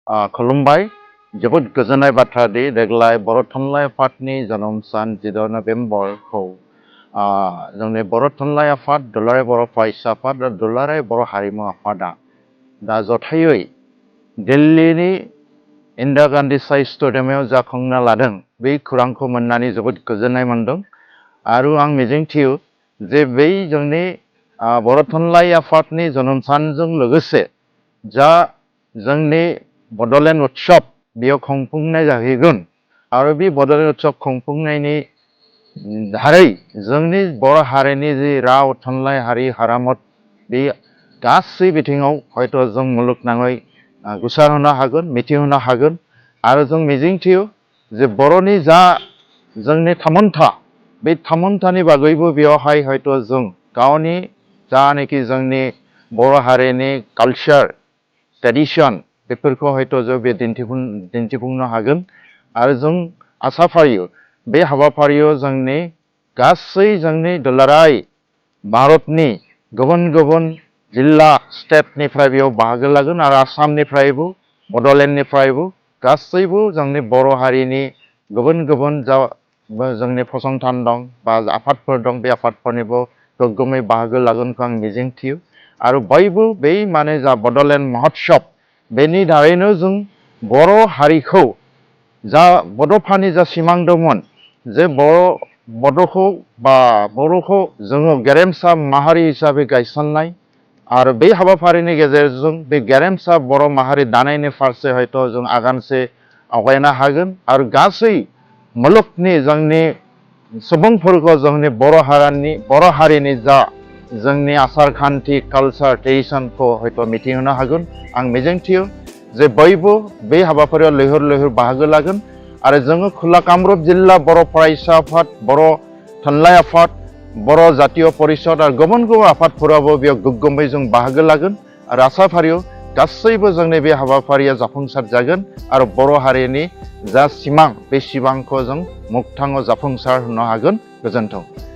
खुलुमबाय जोबोद गोजोननाय बाथ्रा दि देग्लाय बर' थुनलाइ आफादनि जोनोम सान 14 नभेम्बरखौ जोंनि बर' थुनलाइ आफाद, दुलाराय बर' फरायसा आफाद आरो दुलाराय बर' हारिमु आफादा दा जथायै दिल्लीनि इन्दिरा गान्धी साइ स्टेडियामाव जा खुंना लादों बे खौरांखौ मोननानै जोबोद गोजोननाय मोनदों आरो आं मिजिंथियो जे बै जोंनि बर' थुनलाइ आफादनि जोनोम सानजों लोगोसे जा जोंनि बड'लेण्ड उत्सव बेयाव खुंफुंनाय जाहैगोन आरो बे बड'लेण्ड उत्सव खुंफुंनायनि दारै जोंनि बर' हारिनि जि राव थुनलाइ हारि हारामत बे गासै बिथिङाव हयथ' जों मुलुगनाङै गोसारहोनो हागोन मिथिहोनो हागोन आरो जों मिजिंथियो जे बर'नि जा जोंनि थामोनथा बे थामोनथानि बागैबो बेयावहाय हयथ' जों गावनि जानाखि जोंनि बर' हारिनि कालचार ट्रेडिशन बेफोरखौ हयथ' जों बे दिन्थिफुंनो हागोन आरो जों आसा फारियो बे हाबाफारियाव जोंनि गासै जोंनि दुलाराय भारतनि गुबुन गुबुन जिल्ला स्टेटनिफ्राय बेयाव बाहागो लागोन आरो आसामनिफ्रायबो बड'लेण्डनिफ्रायबो गासैबो जोंनि बर' हारिनि गुबुन गुबुन जा जोंनि फसंथान दं बा आफादफोर दं बे आफादफोरनिबो गोग्गोमै बाहागो लागोनखौ आं मिजिंथियो आरो बयबो बै माने जा बड'लेण्ड महोत्सव बेनि दारैनो जों बर' हारिखौ जा बड'फानि जा सिमां दंमोन जे बड'खौ बा बर'खौ जोङो गेरेमसा माहारि हिसाबै गायसननाय आरो बे हाबाफारिनि गेजेरजों बे गेरेमसा बर' माहारि दानायनि फारसे हयथ' जों आगानसे आवगायनो हागोन आरो गासै मुलुगनि जोंनि सुबुंफोरखौ जोंनि बर' हारिनि जा जोंनि आसार खान्थि कालचार ट्रेडिशनखौ हयथ' मिथिहोनो हागोन आं मिजिंथियो जे बयबो बे हाबाफारियाव लैहोर लैहोर बाहागो लागोन आरो जोङो खोला कामरुप जिल्ला बर' फरायसा आफाद बर' थुनलाइ आफाद बर' जातीय परिषद आरो गुबुन गुबुन आफादफोराबो बेयाव गोग्गोमै जों बाहागो लागोन आरो आसा फारियो गासैबो जोंनि बे हाबाफारिया जाफुंसार जागोन आरो बर' हारिनि जा सिमां बे सिमांखौ जों मोगथाङाव जाफुंसार होनो हागोन गोजोन्थों।